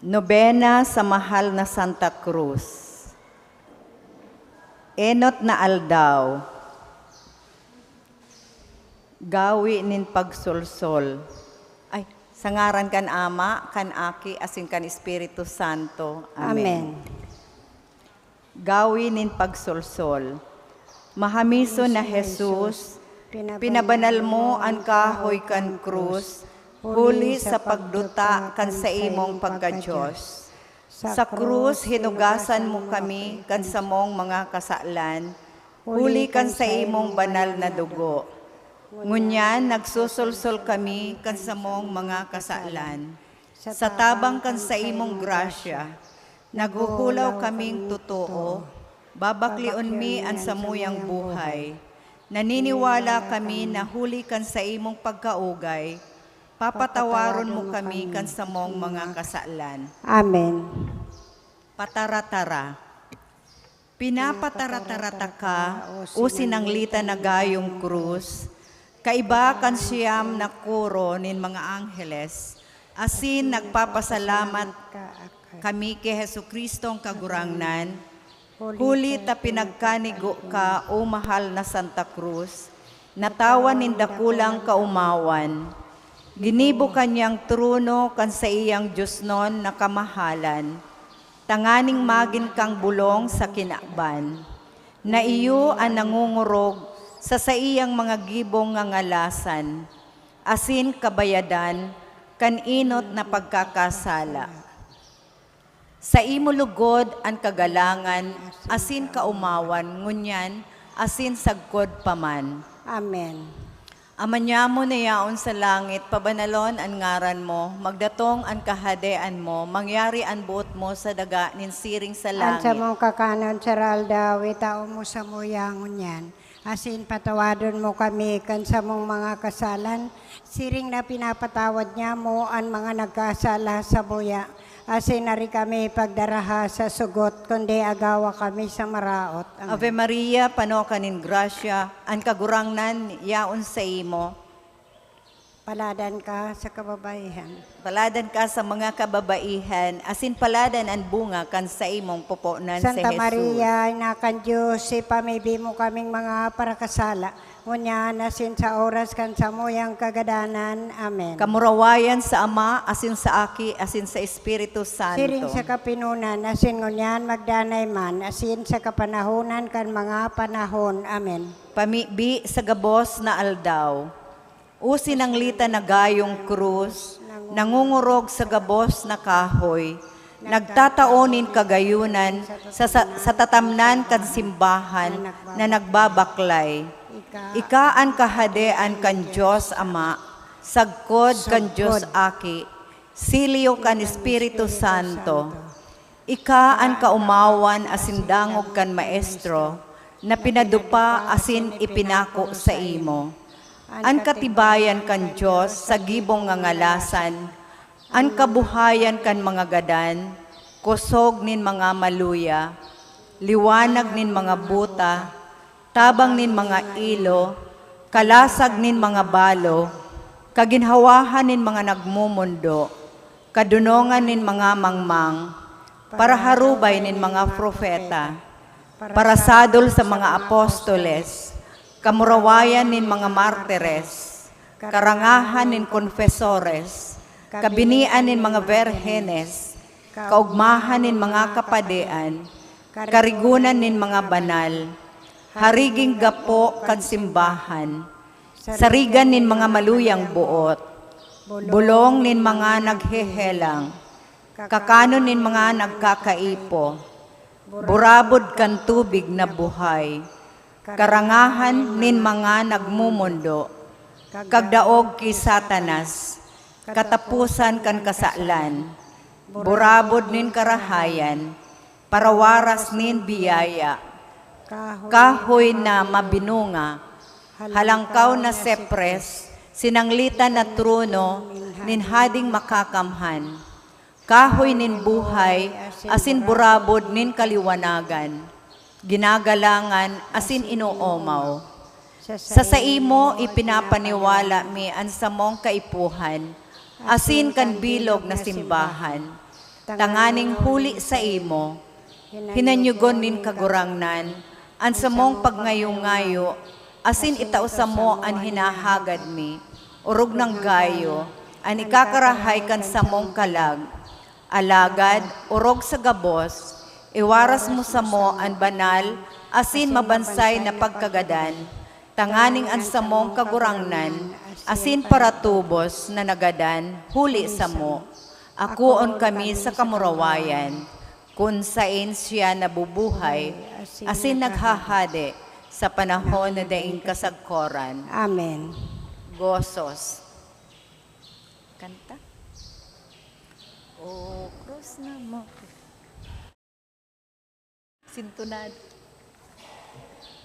Novena sa mahal na Santa Cruz. Enot na Aldaw. Gawi nin pagsolsol. Ay, sangaran kan Ama, kan Aki, asin kan Espiritu Santo. Amen. Gawi nin pagsolsol. Mahamiso na Jesus, pinabanal mo ang kahoy kan krus, huli sa pagduta kan sa imong pagka-Diyos. Sa krus, hinugasan mo kami kan sa mong mga kasalan, huli kan sa imong banal na dugo. Ngunyan, nagsusulsol kami kan sa mong mga kasalan. Sa tabang kan sa imong grasya, naghuhulaw kaming totoo, babaklion mi ang samuyang buhay. Naniniwala kami na huli kan sa imong pagkaugay, papatawaron mo kami kan sa mong mga kasalan. Amen. Pataratara. Pinapataratarata ka, o sinanglita na gayong krus, kaiba kan siyam na kuro nin mga angheles, asin nagpapasalamat kami kay Jesukristong kagurangnan, huli ta pinagkanigo ka, o mahal na Santa Cruz, natawan nin dakulang Kaomawan. Ginibo kanyang trono kan sa iyang Diyos non na kamahalan, tanganing magin kang bulong sa kinakban, na iyo ang nangungurog sa iyang mga gibong nga ngalasan, asin kabayadan, kan Enot na pagkakasala. Sa imo lugod ang kagalangan, asin Kaomawan, ngunyan, asin sagkod paman. Amen. Amanyamo na yaon sa langit, pabanalon ang ngaran mo, magdatong ang kahadean mo, mangyari ang buot mo sa daga nin siring sa langit. Ansa mong kakanon sa Aldaw, itao mo sa muyangon yan. Asin patawadon mo kami kan sa mong mga kasalan, siring na pinapatawad niya mo ang mga nagkasala sa buya. Asin nari kami pagdaraha sa sugot, kundi agawa kami sa maraot. Amen. Ave Maria, pano kanin grasya, ang kagurangnan yaon sa imo. Paladan ka sa kababaihan. Paladan ka sa mga kababaihan, asin paladan ang bunga kan sa imong pupunan sa Santa Jesus. Maria, inakan Diyos, ipamibi mo kaming mga parakasala. Ngunyan, asin sa oras kan sa muyang kagadanan. Amen. Kamurawayan sa Ama, asin sa Aki, asin sa Espiritu Santo. Siring sa kapinunan, asin ngunyan magdanay man, asin sa kapanahonan kan mga panahon. Amen. Pamibi sa gabos na Aldaw. Usin ang lita na gayong krus, nangungurog sa gabos na kahoy, nagtataonin kagayunan sa tatamnan kan simbahan na nagbabaklay. Ika ang kahadean kan Diyos Ama, sagkod kan Diyos Aki, silyo kan Espiritu Santo. Ika ang Kaomawan asin dangog kan Maestro, na pinadupa asin ipinako sa imo. An katibayan kan Diyos sa gibong nga ngalasan, an kabuhayan kan mga gadan, kusog nin mga maluya, liwanag nin mga buta, tabang nin mga ilo, kalasag nin mga balo, kaginhawahan nin mga nagmumundo, kadunongan nin mga mangmang, para harubay nin mga profeta, parasadol sa mga apostoles, kamurawayan nin mga martires, karangahan nin konfesores, kabinian nin mga verhenes, kaugmahan nin mga kapadean, karigunan nin mga banal, hariging gapo kan simbahan, sarigan nin mga maluyang buot, bulong nin mga naghehelang, kakanon nin mga nagkakaipo, burabod kan tubig na buhay, karangahan nin mga nagmumundo, kagdaog ki Satanas, katapusan kan kasalan, burabod nin karahayan, parawaras nin biyaya, kahoy na mabinunga, halangkaw na sepres, sinanglita na trono, nin hading makakamhan, kahoy nin buhay, asin burabod nin kaliwanagan, ginagalangan asin inuomaw. Sa imo ipinapaniwala mi ang samong kaipuhan, asin kan bilog na simbahan. tanganing huli sa imo, hinanyugon nin kagurangnan, an samong pagngayo-ngayo, asin itausa mo an hinahagad mi, urog ng gayo, an ikakarahay kan samong kalag, alagad, urog sa gabos, iwaras mo sa mo an banal, asin mabansay na pagkagadan, tanganing an samong kagurangnan, asin paratubos na nagadan, huli sa mo. Akuon kami sa kamurawayan, kung sain siya nabubuhay, asin naghahade sa panahon na daing kasagkoran. Amen. Gozos. Kanta. O Cruz na mo. Sintunad.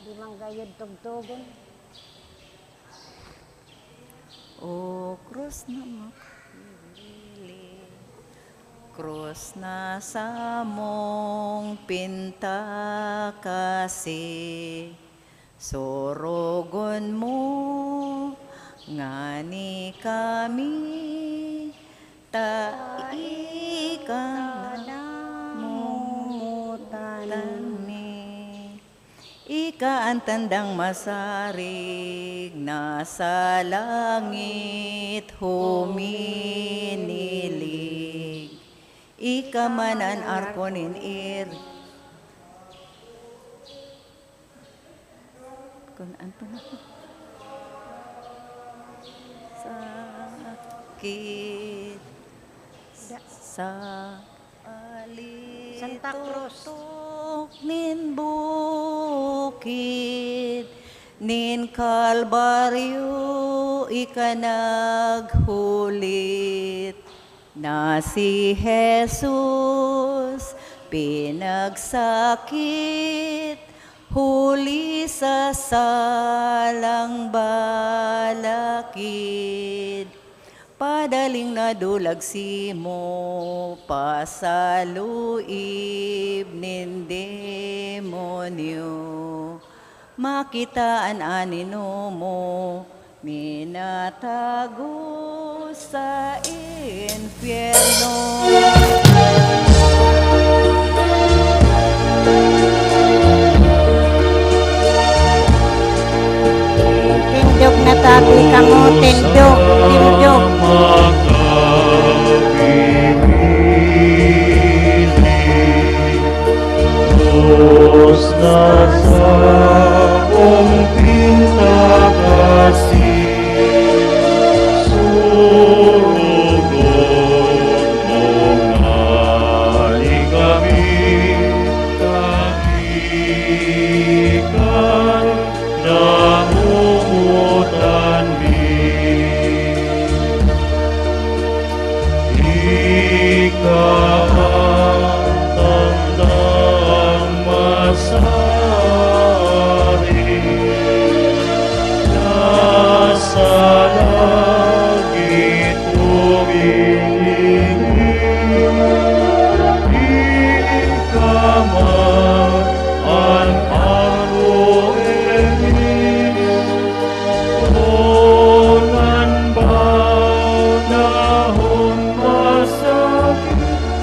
Di man gayud tugtugon. O Cruz na mo. Cruz na sa mong pinta kasi, sorogon mo ngani kami, taikang mutani. Ika ang tandang masarig, nasa langit huminilig. Ika man ang arkonin kung ano na sakit sa alit Santa Cruz. nin bukid nin kalbaryo ika naghulit na si Jesus pinagsakit, huli sa salang balakid. Padaling nadulag si mo, pasaluib nin demonyo. Makitaan anino mo, minatago sa infierno. Tindog na tabi ka mo, tindog, tindog. Diyos na sa kong pinakasi, surugon mo ngani kami, kahikan na umutan mi. Ikaw ang tandang masari, nasa langit umiiling. Ikaw man ang aruelis, unan ba nahon masakit,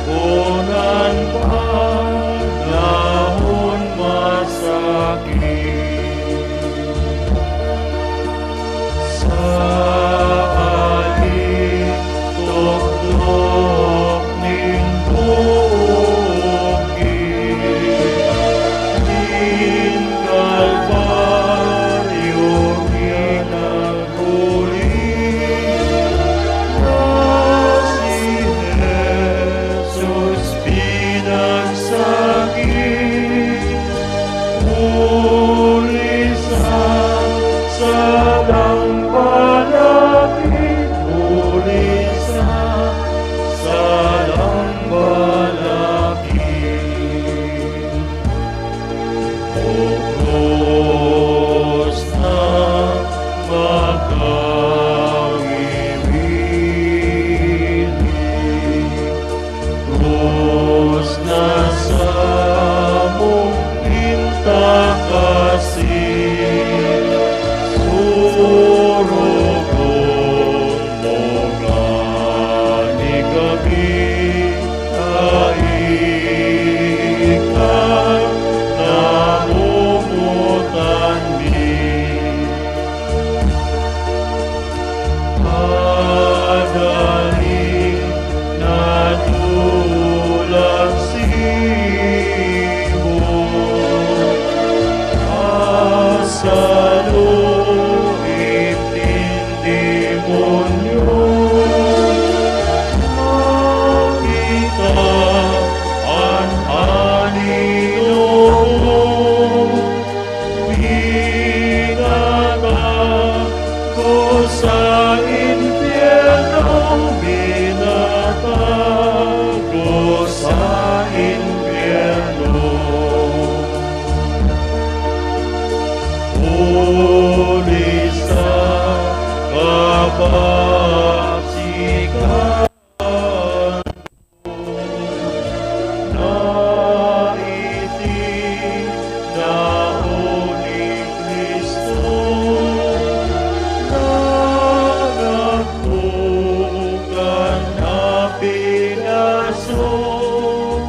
kaso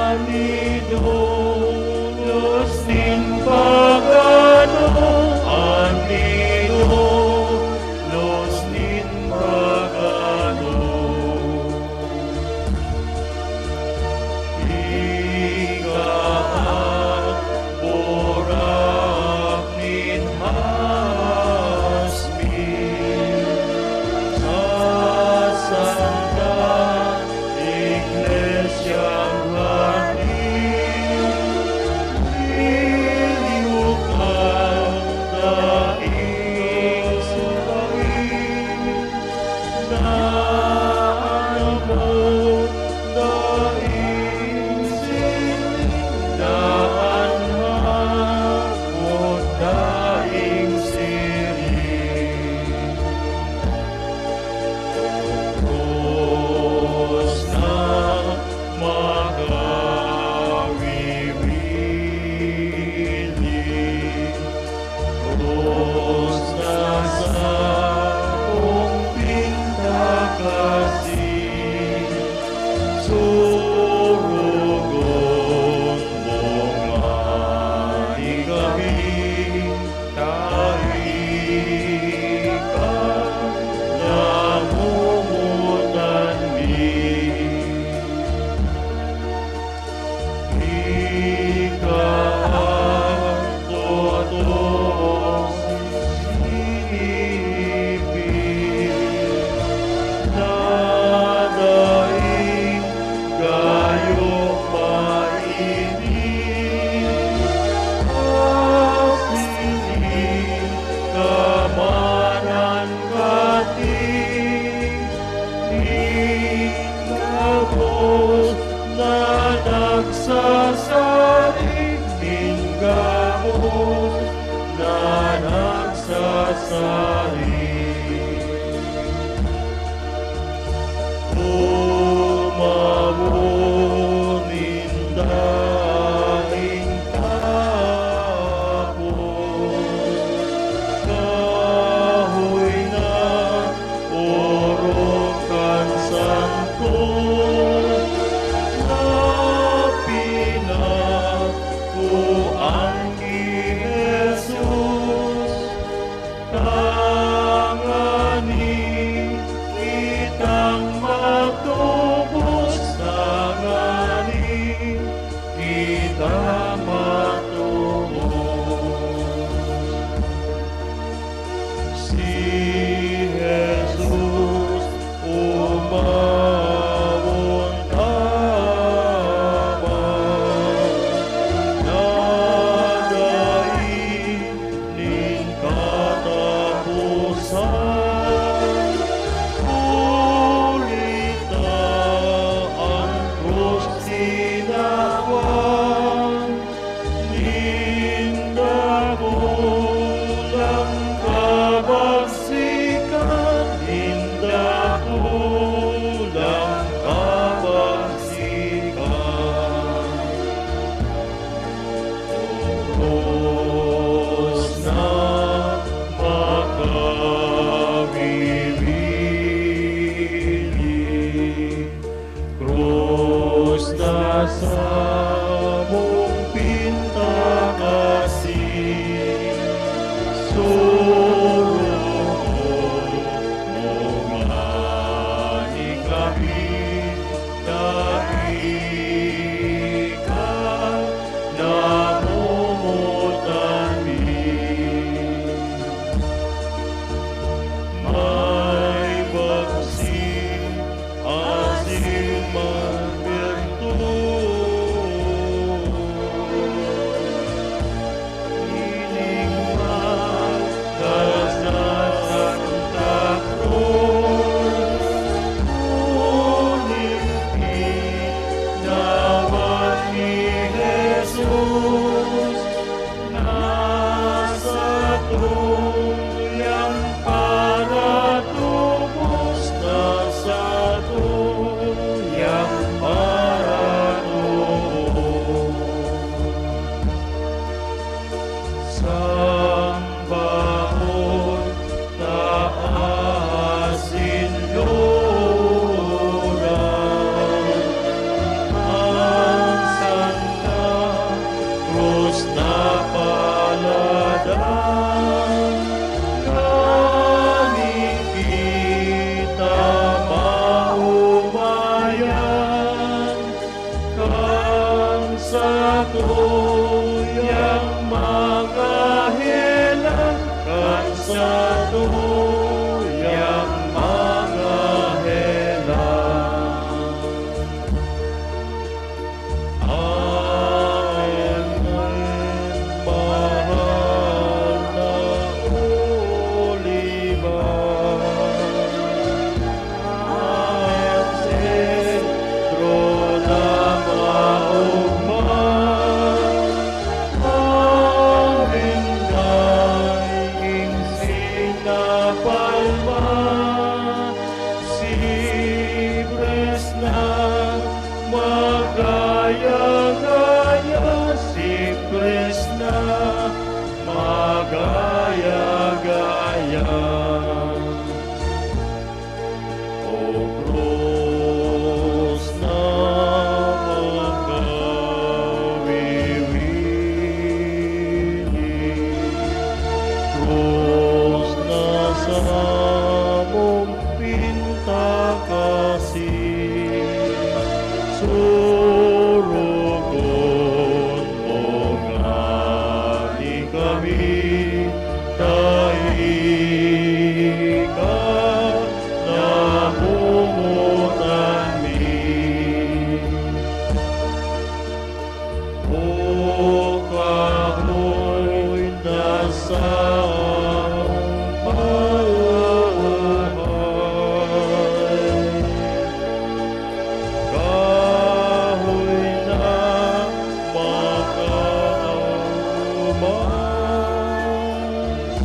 anido los din pagano anido los din pagano igahan borak nin hasmi sa Santa Iglesia Martin niliyukan daing sulain daan mo daing daan hapon daing siring Diyos na magawiwili Diyos na sa kong pindakasin surugon mong maigawin kaikan namumutan mi ikaw totoong sinipin nadaing gayo painin asinin kamanan kating Ingabos na nagsasaring Ingabos na nagsasaring Umawunin daing tapos kahoy na orokan santo na pinakuan ki Jesus tangani kitang matubos tangani kita matubos si Jesus umawon tabang nadaing nin katapusan ulita ang krus tinawan nindagulang kabagsikan nindagulang tuyang mga helan, kan sa tuyang mga helan. Ayon mahal na oliban, ayon sentro na maugman, ayon daiging sinapalma, sibres na magaya-gaya, sibres na magaya-gaya. O Cruz na makawiwili, Cruz na sa mong pinta kasi, surugon mo nga di kami, dahil ka namumutan mi. O kahoy na sa buhay, kahoy na makauman,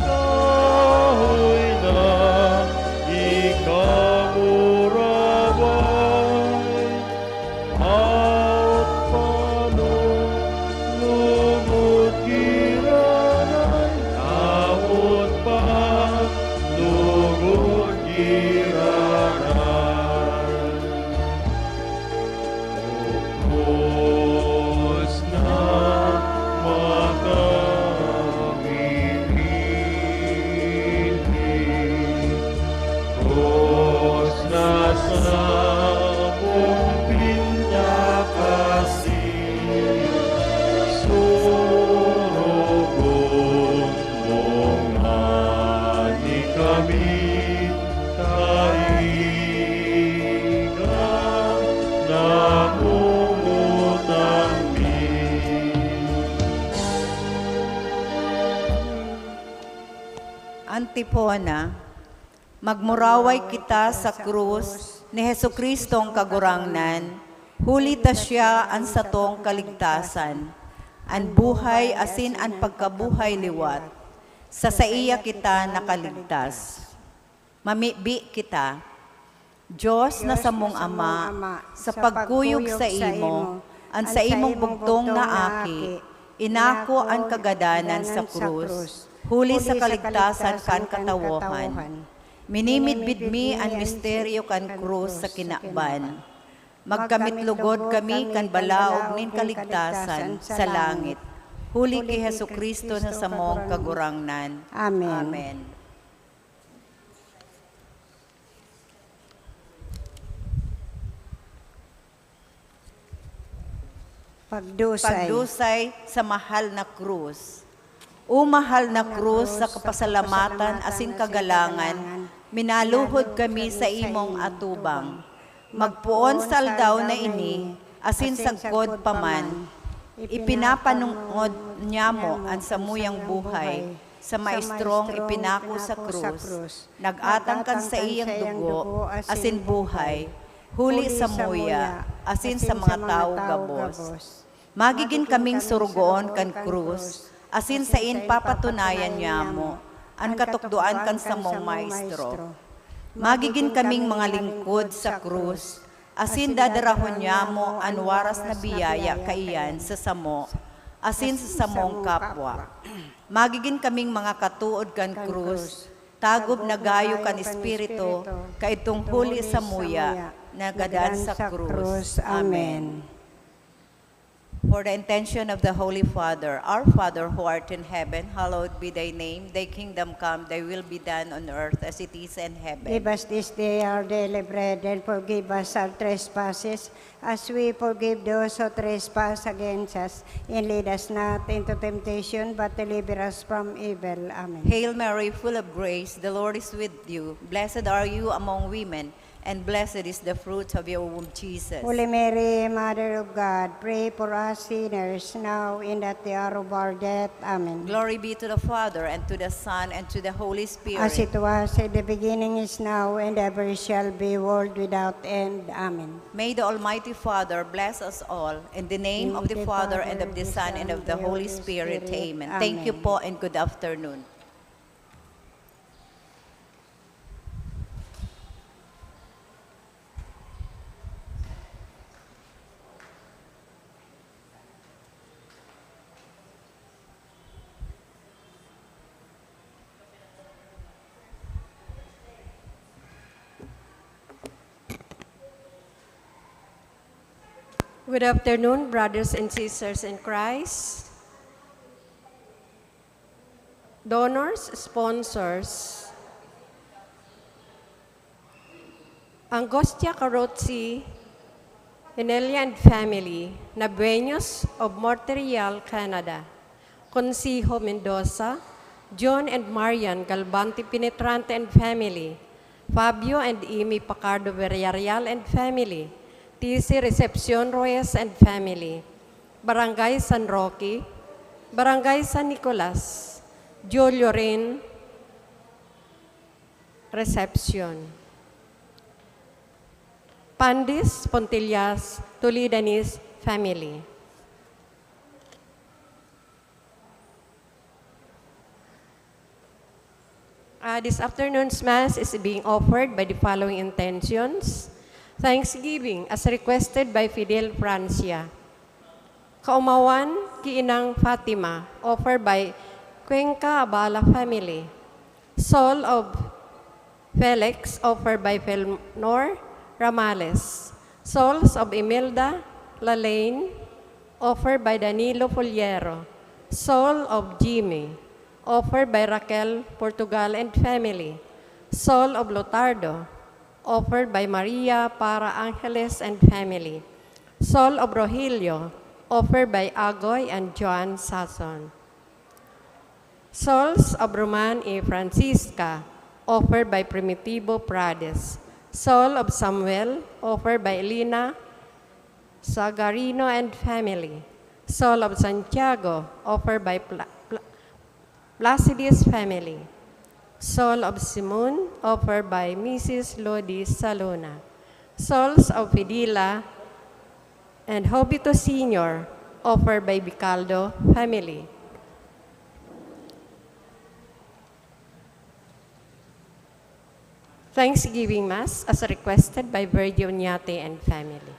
kahoy na ikamurawan, at panulugod giraray, awot pa lugod giraray. Cruz na makawiwili, Cruz na sa pumpinta kasi, surugon mo nga di kami, kaigan namumutan mi. Antipona, magmuraway kita sa krus ni Jesukristong kagurangnan, hulita siya an satong kaligtasan, an buhay asin an pagkabuhay liwat, sa iya kita nakaligtas. Mamibi kita, Diyos na samong Ama, sa pagkuyog sa imo, an sa imong bugtong na aki, inako ang kagadanan sa krus, huli sa kaligtasan kan katawohan. Minimidbid mi ang misteryo kan krus sa kinakban. Magkamitlugod kami kan balaog nin kaligtasan sa langit. Huli kay Jesucristo na samong kagurangnan. Amen. Amen. Pagdusay sa mahal na krus. O mahal na krus sa kapasalamatan asin kagalangan, minaluhod kami sa imong atubang. Magpuon sa aldaw na ini, asin sagkod paman, ipinapanungod niya mo ang samuyang buhay, sa maestrong ipinako sa krus, nagatangkan sa iyang dugo, asin buhay, huli sa muya, asin sa mga tao gabos. Magiging kaming surugoon kan krus, asin sa in papatunayan niya mo, ang katukduan kan sa mong maestro. Magiging kaming mga lingkod sa krus, asin dadarahon niya mo ang waras na biyaya kaiyan sa samo, asin sa samong kapwa. Magiging kaming mga katuod kan krus, tagob na gayo kan espiritu, kaitong huli sa muya, na gadaan sa krus. Amen. For the intention of the Holy Father, Our Father who art in heaven, hallowed be thy name. Thy kingdom come, thy will be done on earth as it is in heaven. Give us this day our daily bread, and forgive us our trespasses, as we forgive those who trespass against us. And lead us not into temptation, but deliver us from evil. Amen. Hail Mary, full of grace, the Lord is with you. Blessed are you among women, and blessed is the fruit of your womb, Jesus. Holy Mary, Mother of God, pray for us sinners, now and at the hour of our death. Amen. Glory be to the Father, and to the Son, and to the Holy Spirit. As it was in the beginning, is now, and ever shall be, world without end. Amen. May the Almighty Father bless us all. In the name of the Father, and of the Son, and of the Holy Spirit. Amen. Thank you po, and good afternoon. Good afternoon, brothers and sisters in Christ, donors, sponsors, Angostia Carozzi, Inelia and family, Nabuenos of Montreal, Canada, Consejo Mendoza, John and Marian Galbanti Penetrante and family, Fabio and Amy Pacardo Villarreal and family, TC Recepcion Reyes and family, Barangay San Roque, Barangay San Nicolas, Julio Rin, Recepcion. Pandis, Pontillas, Toledanese family. This afternoon's Mass is being offered by the following intentions. Thanksgiving as requested by Fidel Francia. Kaomawan, Kiinang Fatima, offered by Cuenca Abala family. Soul of Felix, offered by Felnor Ramales. Souls of Imelda Lalaine, offered by Danilo Foliero. Soul of Jimmy, offered by Raquel Portugal and family. Soul of Lotardo, offered by Maria Para Angeles and family. Soul of Rogelio, offered by Agoy and Joan Sasson. Souls of Roman y Francisca, offered by Primitivo Prades. Soul of Samuel, offered by Elena Sagarino and family. Soul of Santiago, offered by Placidis family. Soul of Simon, offered by Mrs. Lodi Salona. Souls of Fidila and Hobito Sr., offered by Bicaldo family. Thanksgiving Mass as requested by Virgil Oñate and family.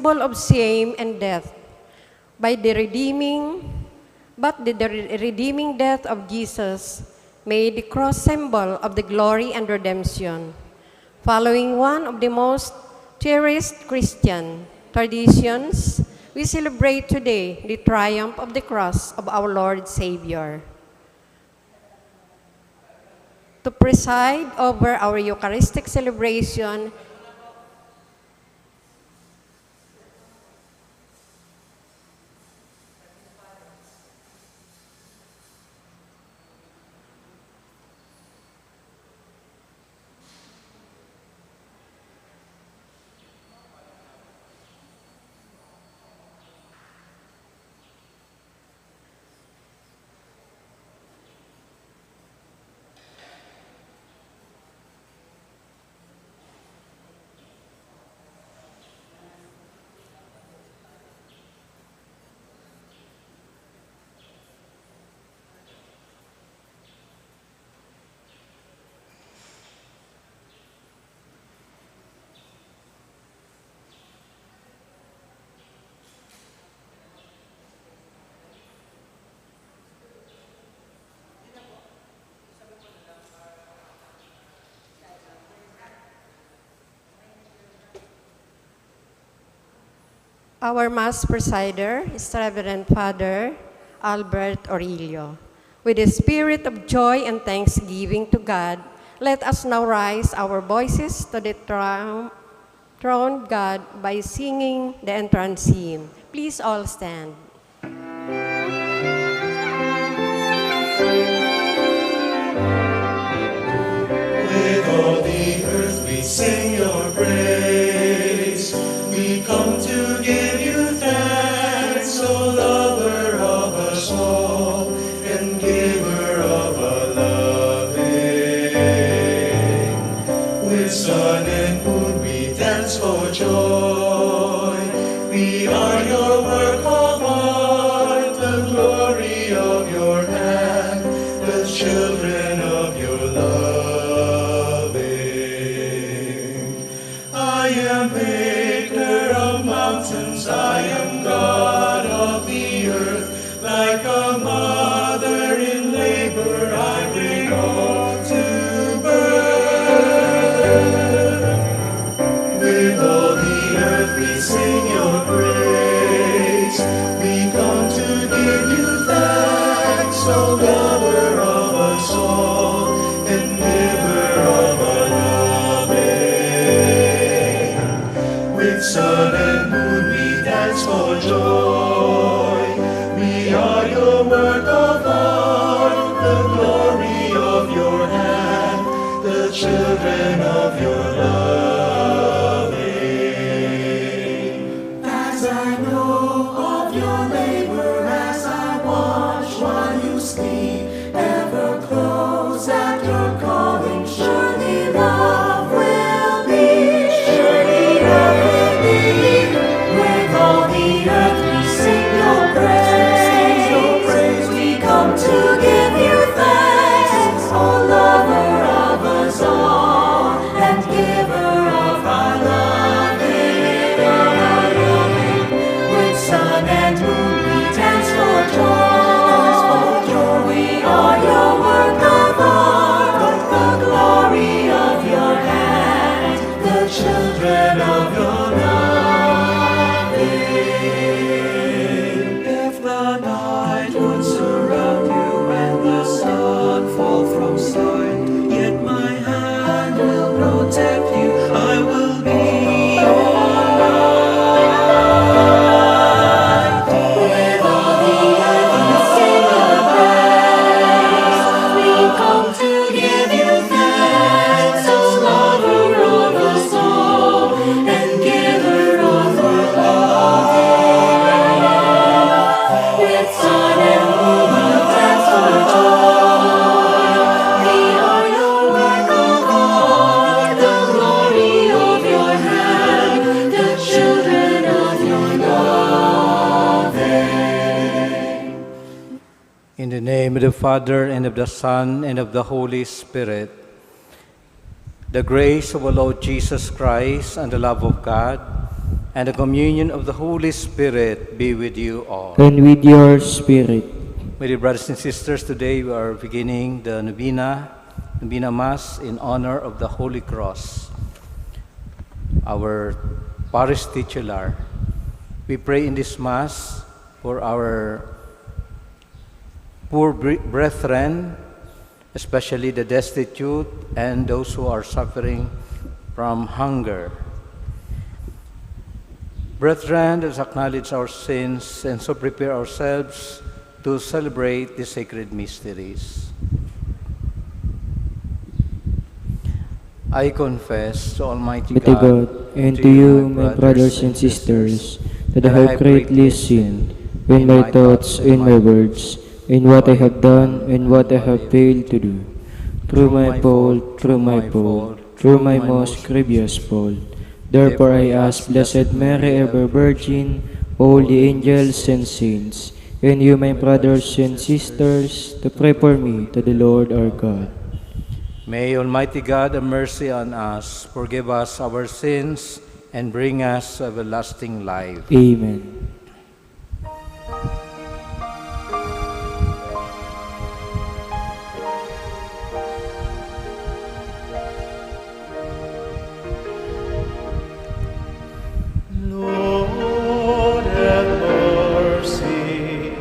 symbol of shame and death. By the redeeming death of Jesus made the cross symbol of the glory and redemption. Following one of the most cherished Christian traditions, we celebrate today the triumph of the cross of our Lord Savior. To preside over our Eucharistic celebration, our Mass presider is Reverend Father Albert Aurelio. With a spirit of joy and thanksgiving to God, let us now raise our voices to the throne God by singing the entrance hymn. Please all stand. With all the earth we sing your praise. We come to give you thanks, O lover of us all, and giver of a loving. With sun and moon we dance for joy. We are your work of art, the glory of your hand, the children of your loving. I am maker of mountains, I am God of the earth. Like a mother in labor, I bring all to birth. With all the earth we sing your praise. We come to give you thanks, O lover of us all, and giver of our loving. With sun and moon we dance for joy. We are your work of art, the glory of your hand, the children of your loving. As I know of your labor, as I watch while you sleep, ever close at your calling, surely love will be, surely love will be. With all the earth we sing your praise, we come to give you thanks, O lover of us all, and giver of our loving. With sun and moon we dance for joy. We are your work of art, the glory of your hand, the children of your loving. If the night would surround you and the sun fall from sight, yet my hand will protect you. I will be your light. With all the earth we sing your praise. We come to give you thanks, O lover of us all, and giver of our loving. With sun and moon we dance for joy. We are your work of art, the glory of your hand, the children of your loving. In the name of the Father, and of the Son, and of the Holy Spirit, the grace of our Lord Jesus Christ, and the love of God, and the communion of the Holy Spirit be with you all. and with your spirit. My dear brothers and sisters, today we are beginning the Novena Mass in honor of the Holy Cross, our Parish titular. We pray in this Mass for our poor brethren, especially the destitute and those who are suffering from hunger. Brethren, let us acknowledge our sins and so prepare ourselves to celebrate the sacred mysteries. I confess to Almighty Mighty God, and to you, my brothers and sisters, sisters, that I have greatly sinned in my thoughts, in my words, in what I have done, and what I have failed to do. Through my fault, through my most grievous fault. Therefore I ask Blessed Mary, ever Virgin, all the angels and saints, and you, my brothers and sisters, to pray for me to the Lord our God. May Almighty God have mercy on us, forgive us our sins, and bring us to everlasting life. Amen. Lord, have mercy.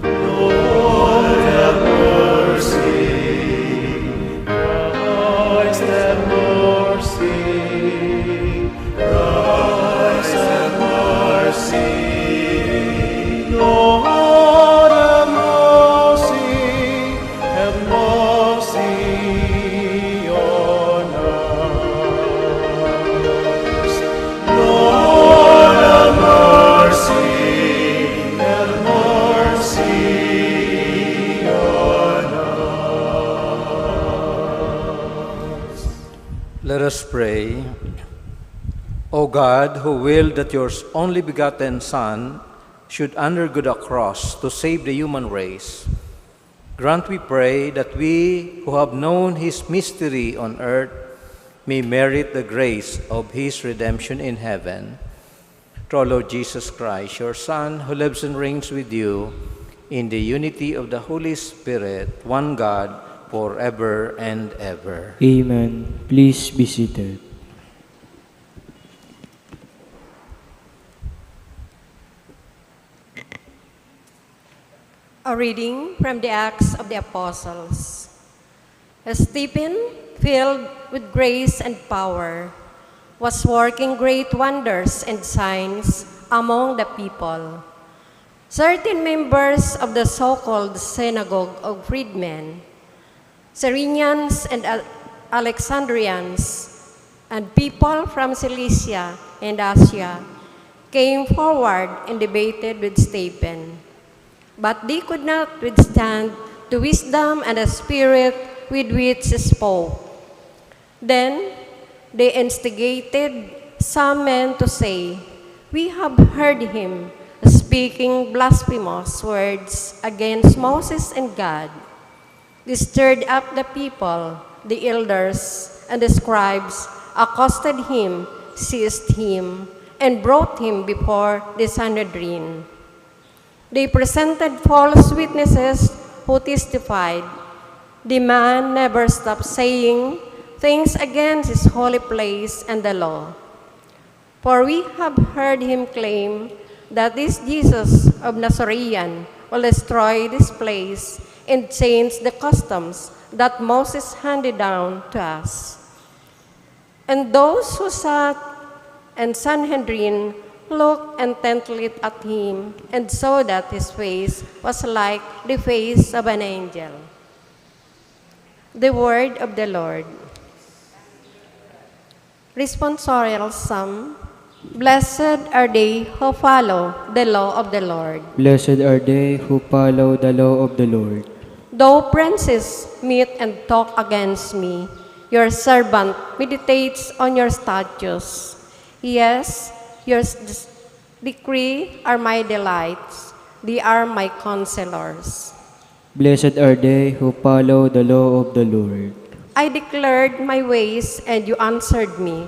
Lord, have mercy. Christ, have mercy. Christ, have mercy. Lord, have mercy. Have mercy on us. Lord, have mercy. Have mercy on us. Let us pray. O God, who willed that your only begotten Son should undergo the cross to save the human race, grant, we pray, that we who have known his mystery on earth may merit the grace of his redemption in heaven. Through our Lord Jesus Christ, your Son, who lives and reigns with you in the unity of the Holy Spirit, one God, forever and ever. Amen. Please be seated. A reading from the Acts of the Apostles. As Stephen, filled with grace and power, was working great wonders and signs among the people. Certain members of the so-called synagogue of freedmen, Cyrenians and Alexandrians, and people from Cilicia and Asia came forward and debated with Stephen. But they could not withstand the wisdom and the spirit with which he spoke. Then they instigated some men to say, "We have heard him speaking blasphemous words against Moses and God." They stirred up the people, the elders, and the scribes, accosted him, seized him, and brought him before the Sanhedrin. They presented false witnesses who testified, "The man never stopped saying things against his holy place and the law. For we have heard him claim that this Jesus of Nazarene will destroy this place and change the customs that Moses handed down to us." And those who sat in Sanhedrin looked intently at him and saw that his face was like the face of an angel. The word of the Lord. Responsorial Psalm. Blessed are they who follow the law of the Lord. Blessed are they who follow the law of the Lord. Though princes meet and talk against me, your servant meditates on your statutes. Yes, your decree are my delights. They are my counselors. Blessed are they who follow the law of the Lord. I declared my ways, and you answered me.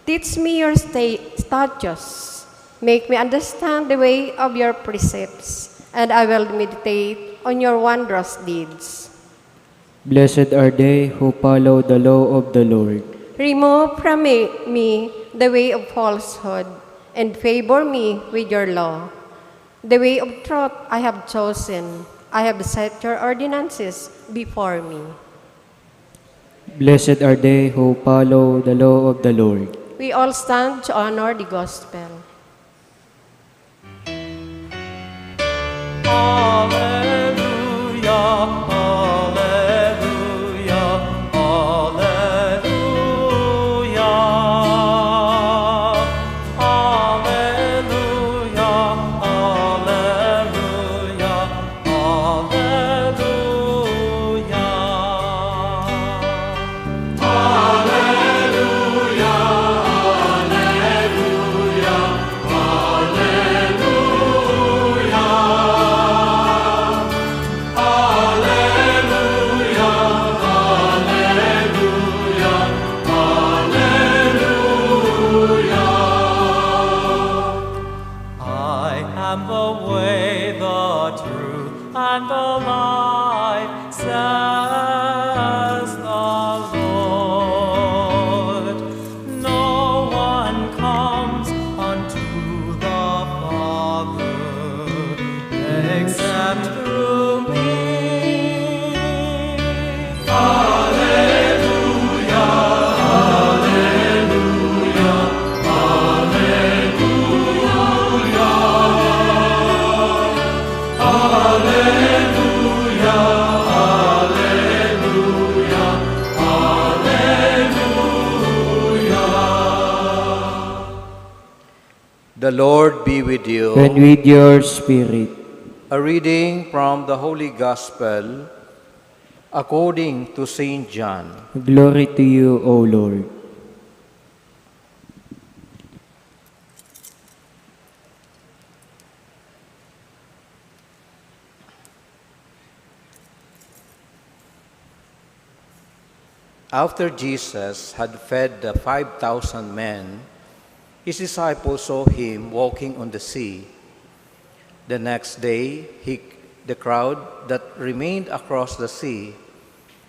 Teach me your statutes. Make me understand the way of your precepts, and I will meditate on your wondrous deeds. Blessed are they who follow the law of the Lord. Remove from me the way of falsehood, and favor me with your law. The way of truth I have chosen. I have set your ordinances before me. Blessed are they who follow the law of the Lord. We all stand to honor the gospel. Alleluia, alleluia, alleluia. Alleluia, alleluia, I am the way, the truth, and the life, says the Lord. No one comes unto the Father except through me. Alleluia, alleluia, alleluia. Alleluia, alleluia, alleluia. The Lord be with you. And with your spirit. A reading from the Holy Gospel according to Saint John. Glory to you, O Lord. After Jesus had fed the 5,000 men, his disciples saw him walking on the sea. The next day, the crowd that remained across the sea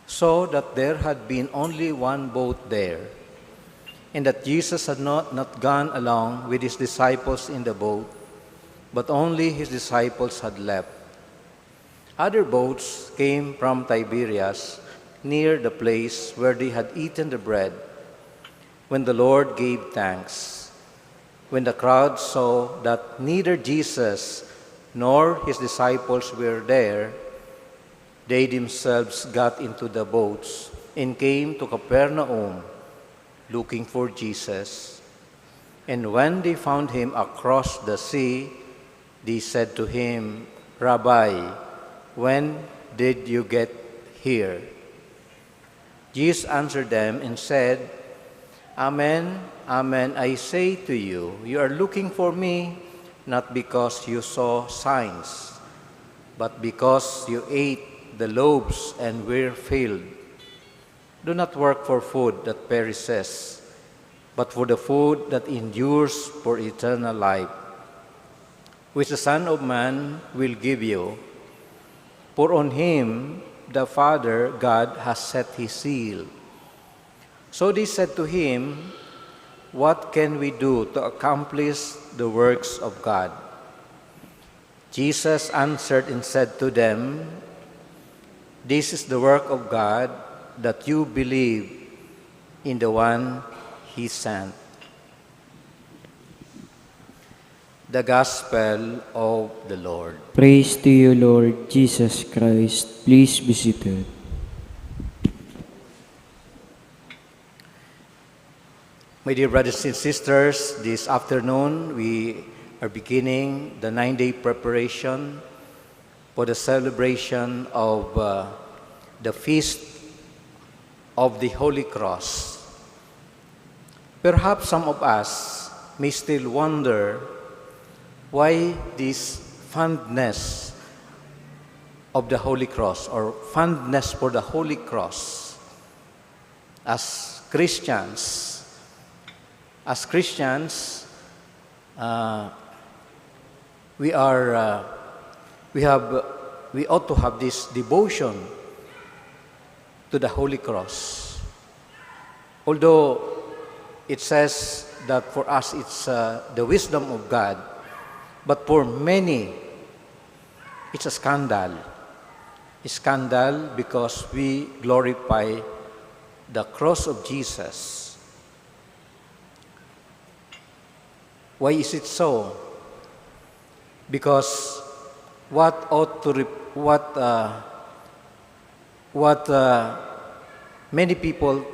saw that there had been only one boat there, and that Jesus had not gone along with his disciples in the boat, but only his disciples had left. Other boats came from Tiberias, near the place where they had eaten the bread, when the Lord gave thanks. When the crowd saw that neither Jesus nor his disciples were there, they themselves got into the boats and came to Capernaum, looking for Jesus. And when they found him across the sea, they said to him, "Rabbi, when did you get here?" Jesus answered them and said, "Amen, amen, I say to you, you are looking for me, not because you saw signs, but because you ate the loaves and were filled. Do not work for food that perishes, but for the food that endures for eternal life, which the Son of Man will give you. For on him the Father God has set his seal." So they said to him, "What can we do to accomplish the works of God?" Jesus answered and said to them, "This is the work of God, that you believe in the one he sent." The Gospel of the Lord. Praise to you, Lord Jesus Christ. Please be seated. My dear brothers and sisters, this afternoon we are beginning the 9-day preparation for the celebration of the Feast of the Holy Cross. Perhaps some of us may still wonder why this fondness of the Holy Cross, or fondness for the Holy Cross. As Christians, as Christians, we are we ought to have this devotion to the Holy Cross. Although it says that for us it's the wisdom of God, but for many it's a scandal. A scandal because we glorify the cross of Jesus. Why is it so? Because what ought to many people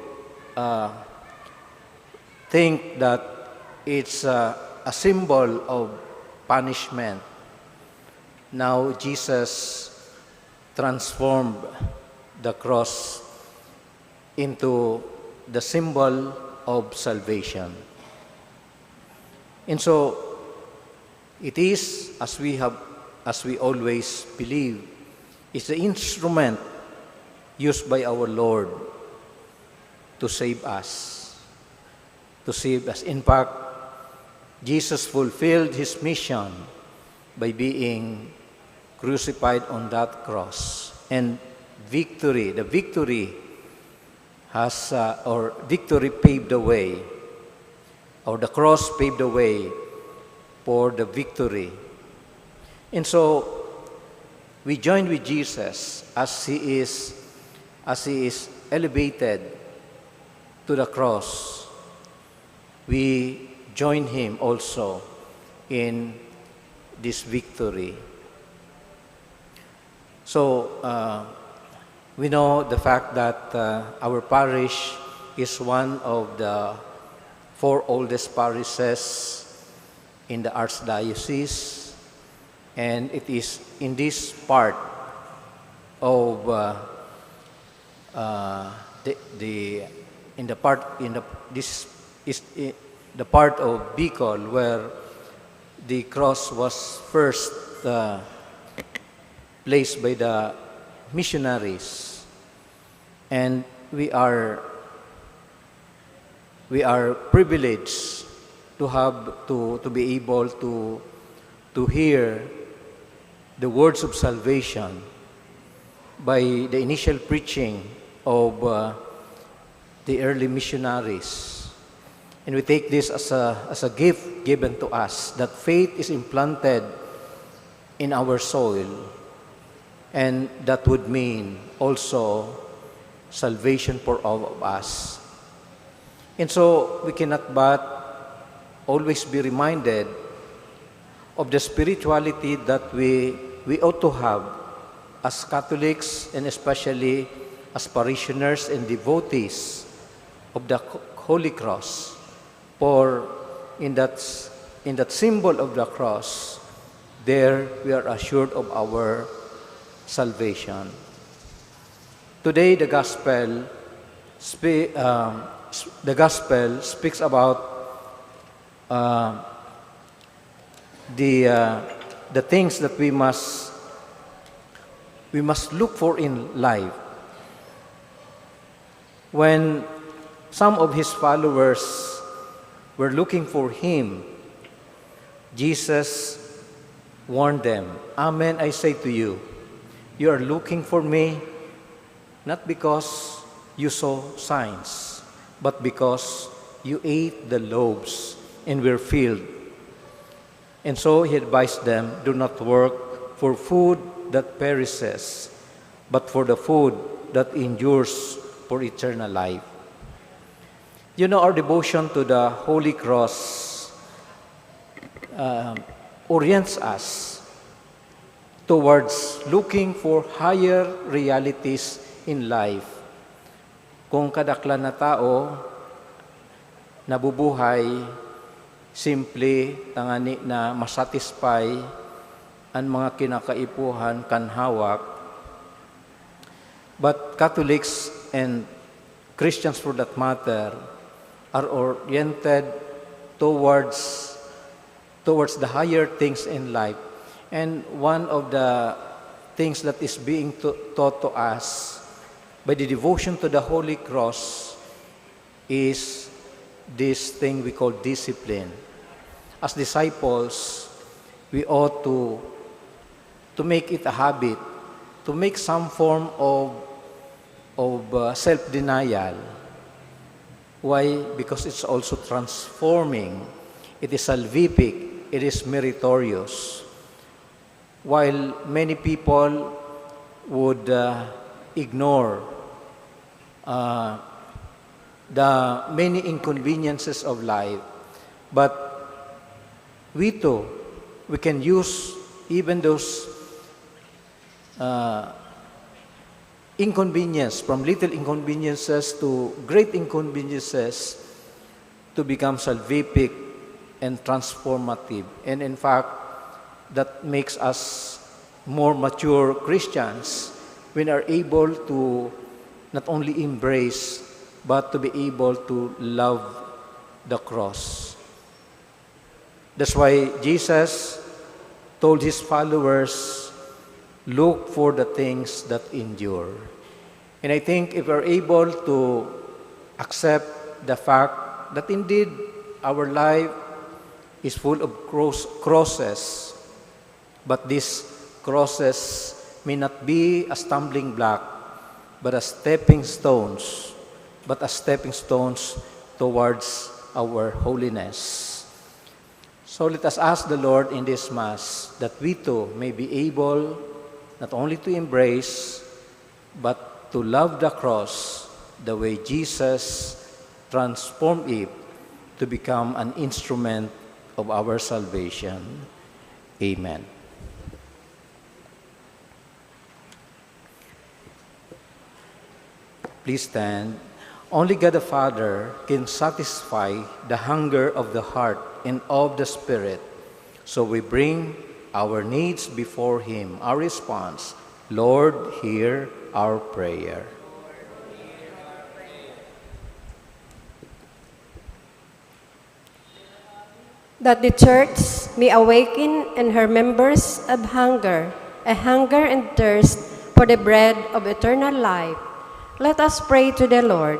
think that it's a symbol of punishment. Now Jesus transformed the cross into the symbol of salvation. And so it is, as we always believe, it's the instrument used by our Lord to save us. To save us. In fact, Jesus fulfilled his mission by being crucified on that cross. And the victory paved the way, or the cross paved the way for the victory. And so we join with Jesus as he is elevated to the cross. We join him also in this victory. So we know the fact that our parish is one of the 4 oldest parishes in the Archdiocese, and it is in this part of the part of Bicol where the cross was first placed by the missionaries, and we are privileged to be able to hear the words of salvation by the initial preaching of the early missionaries. And we take this as a gift given to us, that faith is implanted in our soil, and that would mean also salvation for all of us. And so we cannot but always be reminded of the spirituality that we ought to have as Catholics, and especially as parishioners and devotees of the Holy Cross. For in that symbol of the cross, there we are assured of our salvation. Today, the gospel speaks about the things that we must look for in life. When some of his followers were looking for him, Jesus warned them, "Amen, I say to you, you are looking for me not because you saw signs, but because you ate the loaves and were filled." And so he advised them, "Do not work for food that perishes, but for the food that endures for eternal life." You know, our devotion to the Holy Cross orients us towards looking for higher realities in life. Kung kadaklan na tao nabubuhay simple tangani na masatisfy ang mga kinakaipuhan kanhawak, but Catholics and Christians for that matter are oriented towards the higher things in life. And one of the things that is being taught to us by the devotion to the Holy Cross is this thing we call discipline. As disciples, we ought to make it a habit, to make some form of self-denial. Why? Because it's also transforming. It is salvific. It is meritorious. While many people would ignore the many inconveniences of life, but we too, we can use even those inconvenience, from little inconveniences to great inconveniences, to become salvific and transformative. And in fact, that makes us more mature Christians when are able to not only embrace, but to be able to love the cross. That's why Jesus told his followers, look for the things that endure. And I think if we're able to accept the fact that indeed our life is full of crosses, but these crosses may not be a stumbling block, but as stepping stones, towards our holiness. So let us ask the Lord in this Mass that we too may be able not only to embrace, but to love the cross the way Jesus transformed it to become an instrument of our salvation. Amen. Please stand. Only God the Father can satisfy the hunger of the heart and of the Spirit. So we bring our needs before Him. Our response, Lord, hear our prayer. That the Church may awaken in her members of hunger, a hunger and thirst for the bread of eternal life. Let us pray to the Lord.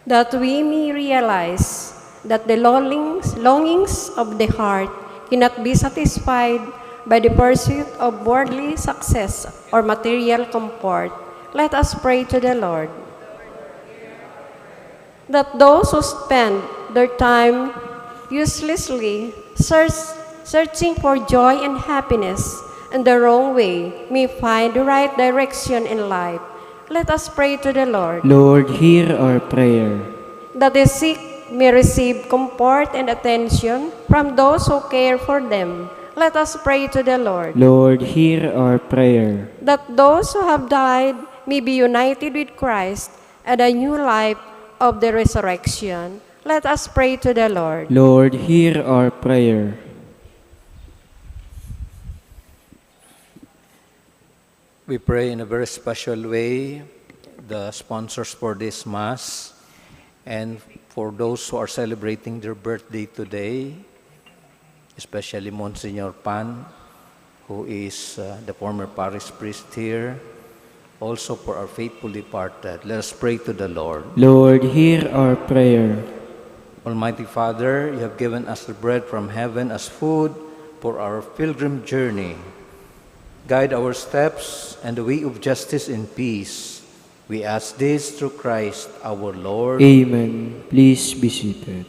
That we may realize that the longings of the heart cannot be satisfied by the pursuit of worldly success or material comfort. Let us pray to the Lord. That those who spend their time uselessly searching for joy and happiness in the wrong way may find the right direction in life. Let us pray to the Lord. Lord, hear our prayer. That the sick may receive comfort and attention from those who care for them. Let us pray to the Lord. Lord, hear our prayer. That those who have died may be united with Christ and a new life of the resurrection. Let us pray to the Lord. Lord, hear our prayer. We pray in a very special way the sponsors for this Mass and for those who are celebrating their birthday today, especially Monsignor Pan, who is the former parish priest here, also for our faithful departed. Let us pray to the Lord. Lord, hear our prayer. Almighty Father, you have given us the bread from heaven as food for our pilgrim journey. Guide our steps and the way of justice and peace. We ask this through Christ our Lord. Amen. Please be seated.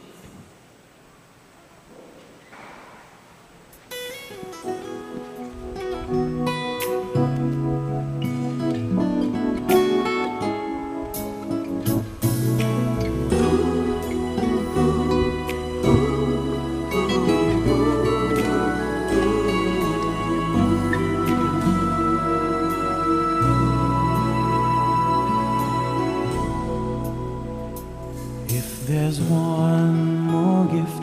If there's one more gift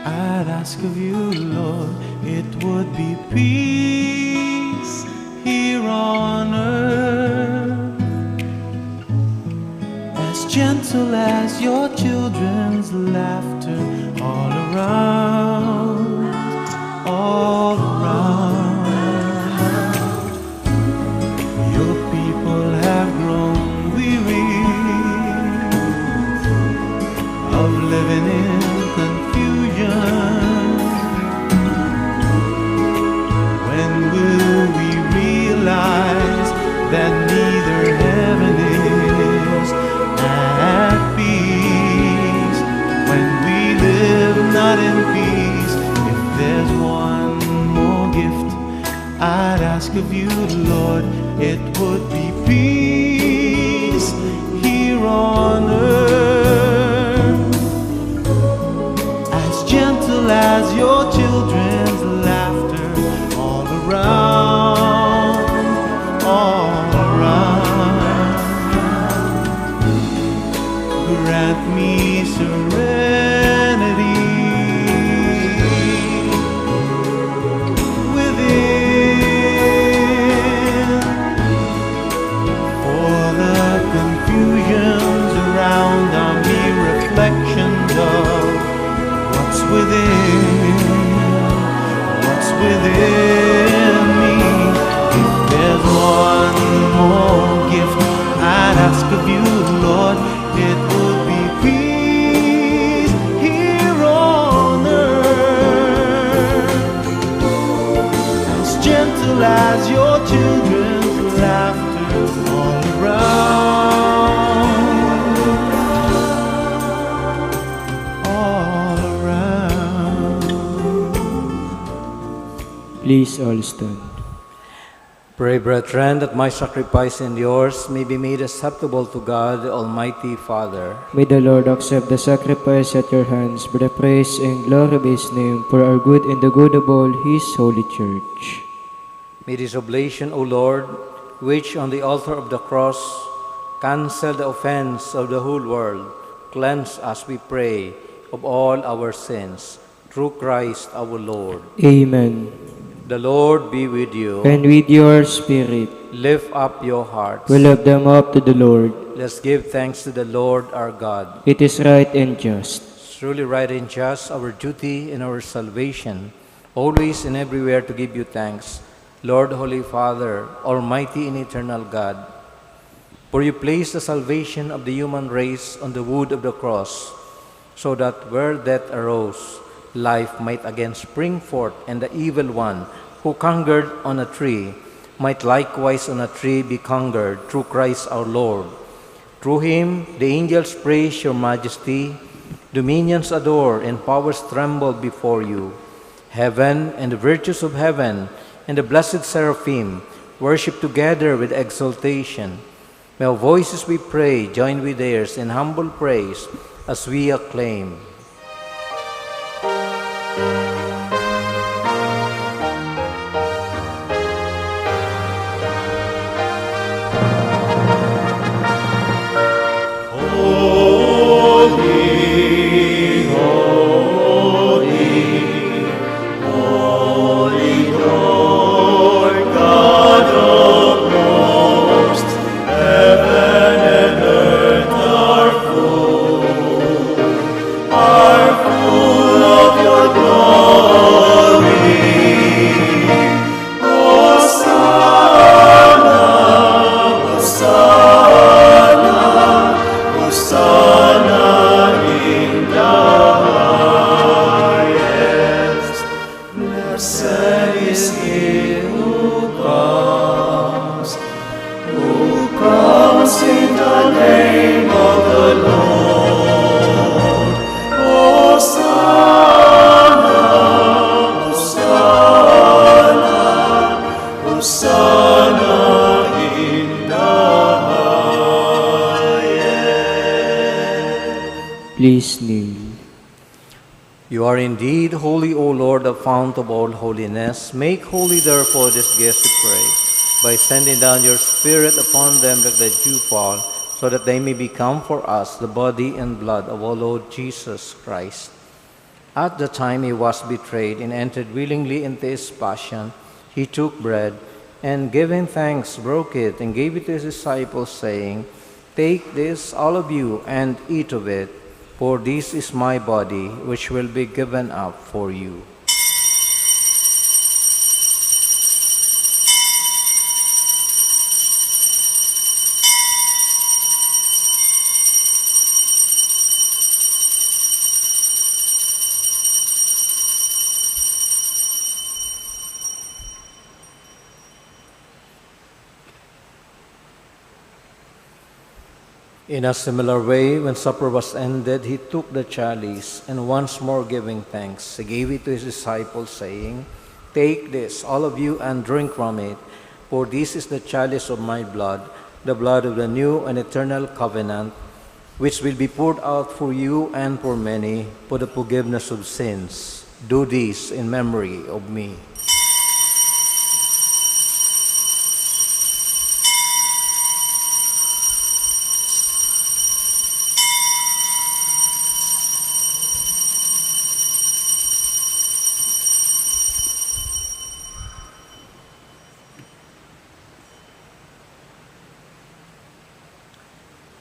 I'd ask of you, Lord, it would be peace here on earth, as gentle as your children's laughter all around, all around. Your people have grown weary ask of you, Lord, it would be peace here on earth, as gentle as your children's laughter all around, all around. Grant me serenity within, for the confusions around are mere reflections of what's within me. If there's one more gift I'd ask of you, Lord, it would be peace here on earth, as gentle as your children's laughter all around, all around. Please all stand. Pray, brethren, that my sacrifice and yours may be made acceptable to God, the Almighty Father. May the Lord accept the sacrifice at your hands for the praise and glory of his name, for our good and the good of all his holy church. May this oblation, O Lord, which on the altar of the cross cancel the offense of the whole world, cleanse us, we pray, of all our sins, through Christ our Lord. Amen. The Lord be with you. And with your spirit, Lift up your hearts. we lift them up to the Lord. Let's give thanks to the Lord our God. It is right and just. It's truly right and just, our duty and our salvation, always and everywhere to give you thanks, Lord, Holy Father, Almighty and eternal God. For you placed the salvation of the human race on the wood of the cross, so that where death arose, life might again spring forth, and the evil one who conquered on a tree might likewise on a tree be conquered through Christ our Lord. Through him the angels praise your majesty, dominions adore, and powers tremble before you. Heaven and the virtues of heaven and the blessed seraphim worship together with exultation. May our voices, we pray, join with theirs in humble praise as we acclaim. Please kneel. You are indeed holy, O Lord, the fount of all holiness. Make holy, therefore, this guest, we pray, by sending down your Spirit upon them like the dew fall, so that they may become for us the body and blood of our Lord Jesus Christ. At the time he was betrayed and entered willingly into his passion, he took bread, and giving thanks, broke it, and gave it to his disciples, saying, "Take this, all of you, and eat of it, for this is my body, which will be given up for you." In a similar way, when supper was ended, he took the chalice, and once more giving thanks, he gave it to his disciples, saying, Take this, all of you, and drink from it, for this is the chalice of my blood, the blood of the new and eternal covenant, which will be poured out for you and for many for the forgiveness of sins. Do this in memory of me.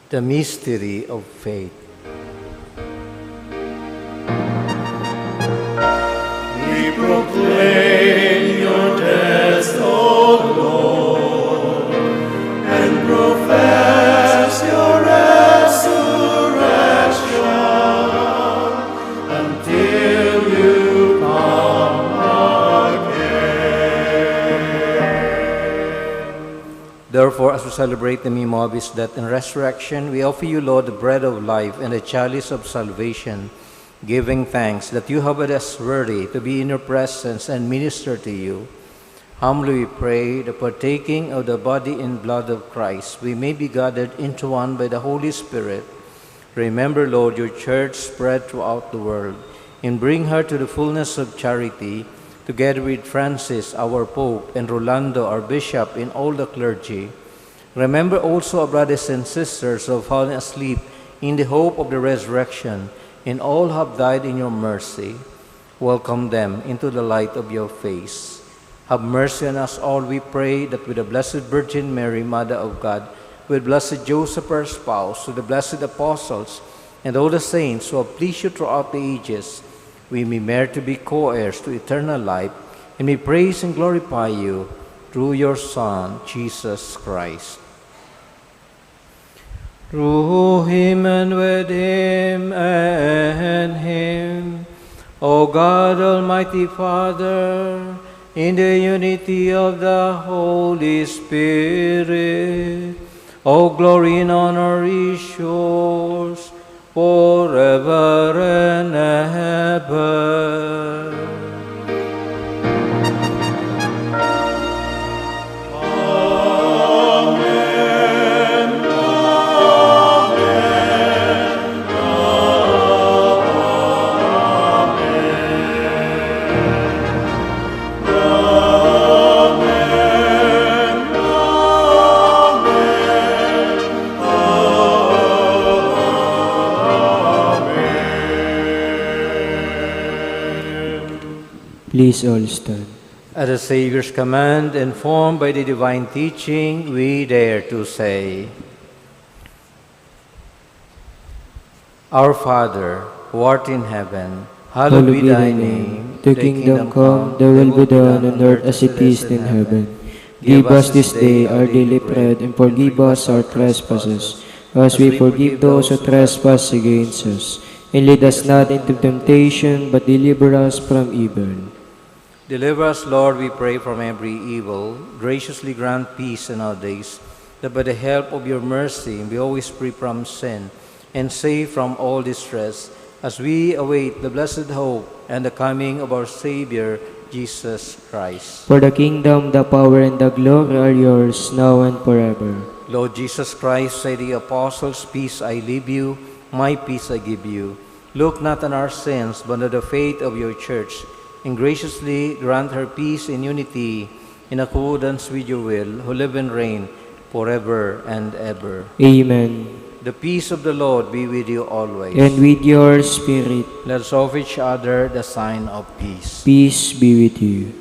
The mystery of faith. We proclaim your death, O Lord, and profess your resurrection until you come again. Therefore, as we celebrate the memo of his death and resurrection, we offer you, Lord, the bread of life and the chalice of salvation, giving thanks that you have made us worthy to be in your presence and minister to you. Humbly we pray, the partaking of the body and blood of Christ, we may be gathered into one by the Holy Spirit. Remember, Lord, your church spread throughout the world, and bring her to the fullness of charity, together with Francis, our Pope, and Rolando, our Bishop, and all the clergy. Remember also our brothers and sisters who have fallen asleep in the hope of the resurrection, and all have died in your mercy. Welcome them into the light of your face. Have mercy on us all, we pray, that with the Blessed Virgin Mary, Mother of God, with Blessed Joseph, her spouse, with the blessed apostles, and all the saints who have pleased you throughout the ages, we may merit to be co-heirs to eternal life, and may praise and glorify you through your Son, Jesus Christ. Through him and with him and him, O God, Almighty Father, in the unity of the Holy Spirit, all glory and honor is yours forever and ever. Please all stand. At the Savior's command, informed by the divine teaching, we dare to say, Our Father, who art in heaven, hallowed be thy name. Thy kingdom come, thy will be done on earth as it is in heaven. Give us this day our daily bread, and forgive us our trespasses, as we forgive those who trespass against us. And lead us not into temptation, but deliver us from evil. Deliver us, Lord, we pray, from every evil. Graciously grant peace in our days, that by the help of your mercy we always free from sin, and safe from all distress, as we await the blessed hope and the coming of our Savior, Jesus Christ. For the kingdom, the power, and the glory are yours, now and forever. Lord Jesus Christ, say to the apostles, Peace I leave you, my peace I give you. Look not on our sins, but on the faith of your church, and graciously grant her peace and unity in accordance with your will, who live and reign forever and ever. Amen. The peace of the Lord be with you always. And with your spirit, Let us offer each other the sign of peace. peace be with you.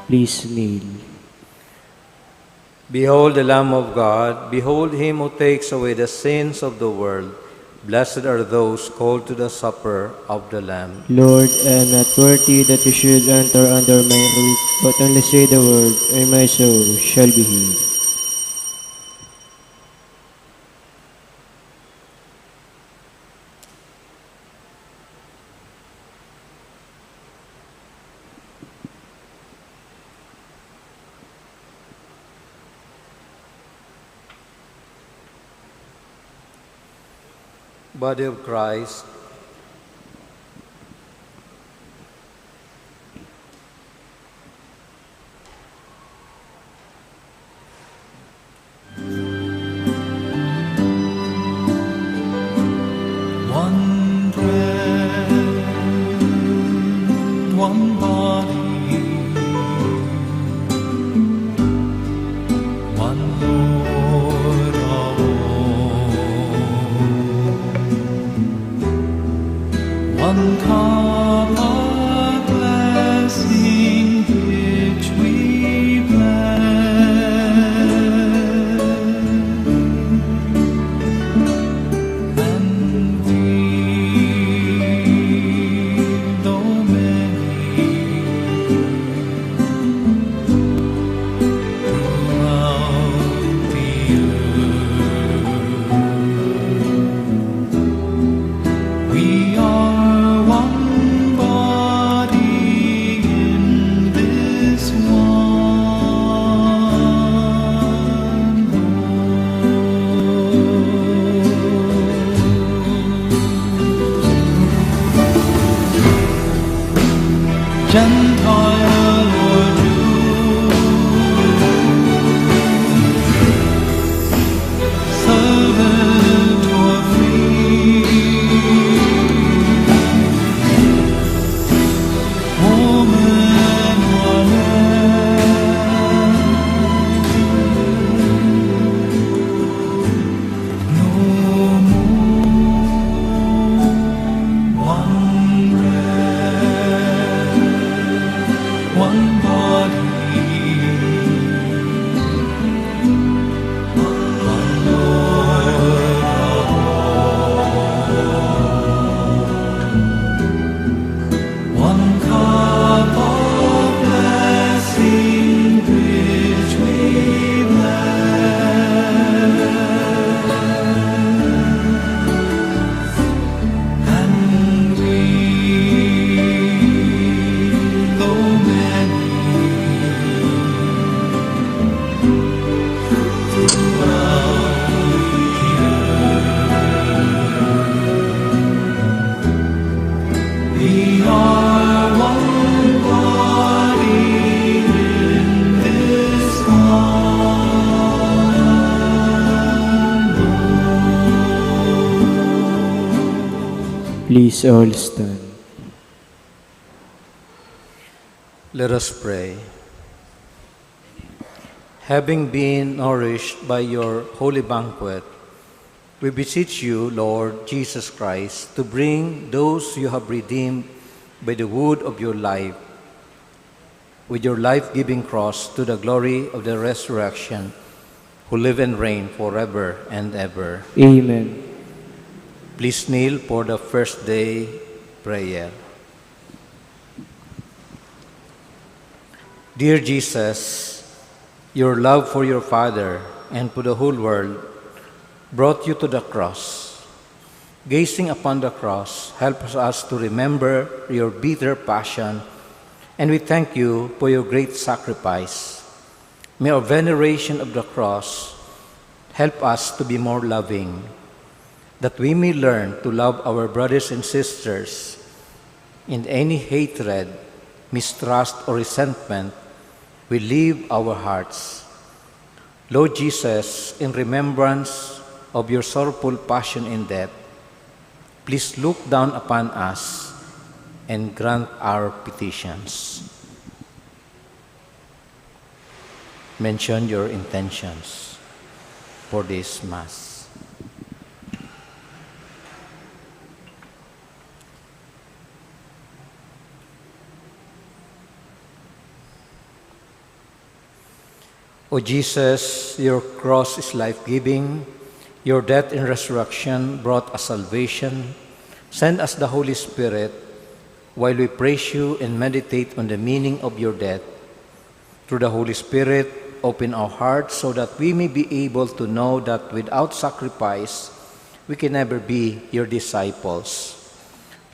Please kneel. Behold the Lamb of God, behold him who takes away the sins of the world. Blessed are those called to the supper of the Lamb. Lord, I am not worthy that you should enter under my roof, but only say the word, and my soul shall be healed. Body of Christ, One bread, one body, one Lord of all. One cup of blessing which we bless, and we, though many, throughout the earth, we are one body in this one Lord. Gentile or Jew, servant or free, woman or man, no more. One bread, one body, one Lord of all. One cup of blessing which we bless, and we, though many, throughout the earth, we are one body in this one Lord. Please all stand. let us pray. Having been nourished by your holy banquet, we beseech you, Lord Jesus Christ, to bring those you have redeemed by the wood of your life, with your life-giving cross, to the glory of the resurrection, who live and reign forever and ever. Amen. Please kneel for the first day prayer. Dear Jesus, your love for your Father and for the whole world brought you to the cross. Gazing upon the cross, help us to remember your bitter passion, and we thank you for your great sacrifice. May our veneration of the cross help us to be more loving, that we may learn to love our brothers and sisters in any hatred, mistrust, or resentment we leave our hearts. Lord Jesus, in remembrance of your sorrowful passion and death, please look down upon us and grant our petitions. Mention your intentions for this Mass. O Jesus, your cross is life-giving. Your death and resurrection brought us salvation. Send us the Holy Spirit while we praise you and meditate on the meaning of your death. Through the Holy Spirit, open our hearts so that we may be able to know that without sacrifice, we can never be your disciples.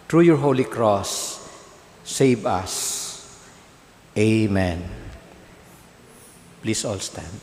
Through your holy cross, save us. Amen. Please all stand.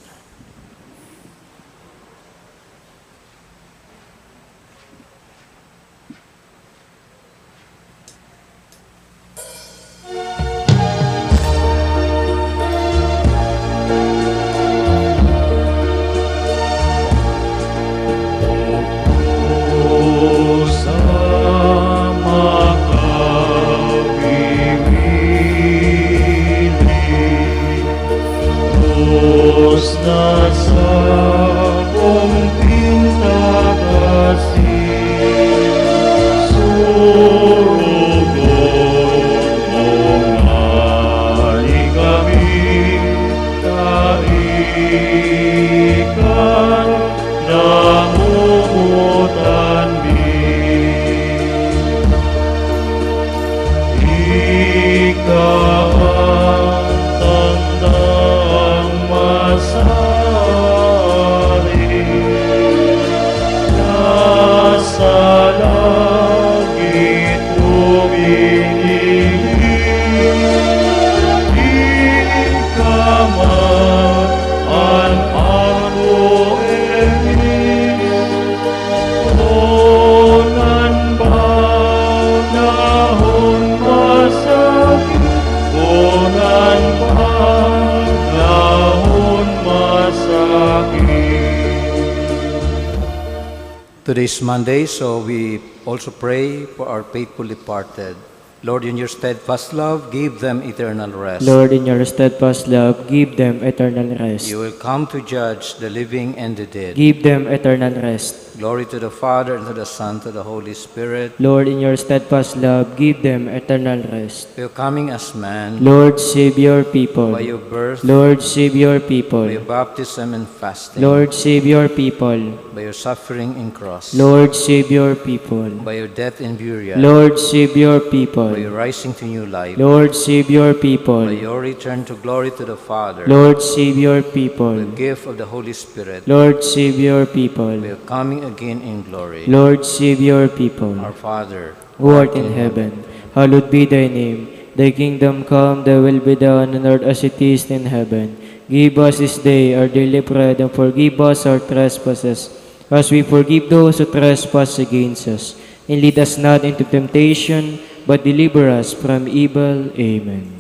Today is Monday, so we also pray for our faithful departed. Lord, in your steadfast love, give them eternal rest. Lord, in your steadfast love, give them eternal rest. You will come to judge the living and the dead. Give them eternal rest. Glory to the Father, and to the Son, to the Holy Spirit. Lord, in your steadfast love, give them eternal rest. You coming as man, Lord, save your people. by your birth, Lord, save your people. by your baptism and fasting, Lord, save your people. by your suffering and cross, Lord, save your people. by your death and burial, Lord, save your people. by your rising to new life, Lord, save your by people. your return to glory to the Father, Lord, save your the people. gift of the Holy Spirit, Lord, save your people. by your coming again in glory. Lord, save your people. Our Father, Who art in heaven, hallowed be thy name. Thy kingdom come, thy will be done on earth as it is in heaven. Give us this day our daily bread, and forgive us our trespasses, as we forgive those who trespass against us. And lead us not into temptation, but deliver us from evil. Amen.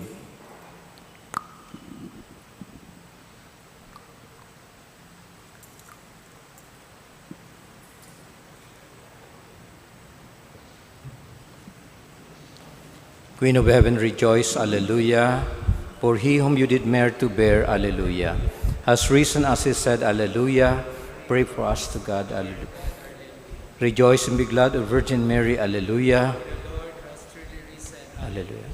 Queen of Heaven, rejoice, Alleluia. For he whom you did merit to bear, Alleluia, has risen as he said, Alleluia. Pray for us to God, Alleluia. Rejoice and be glad, O Virgin Mary, Alleluia. Alleluia.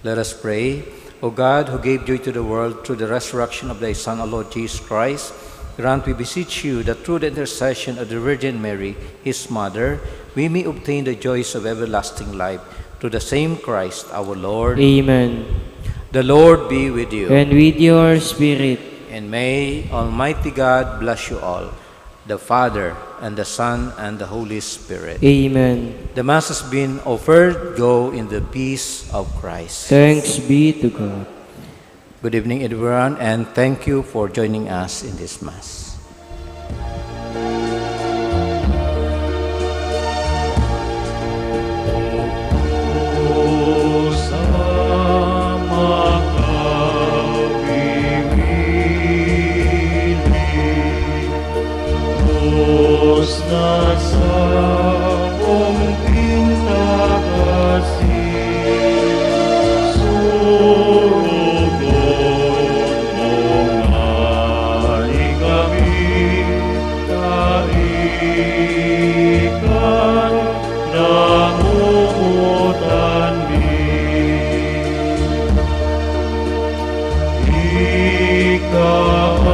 Let us pray. O God, who gave joy to the world through the resurrection of thy Son, our Lord Jesus Christ, grant, we beseech you, that through the intercession of the Virgin Mary, his mother, we may obtain the joys of everlasting life. To the same Christ our Lord. Amen. The Lord be with you. And with your spirit. And may Almighty God bless you all, the Father, and the Son, and the Holy Spirit. Amen. The Mass has been offered. Go in the peace of Christ. Thanks be to God. Good evening, everyone, and thank you for joining us in this Mass. Ikaw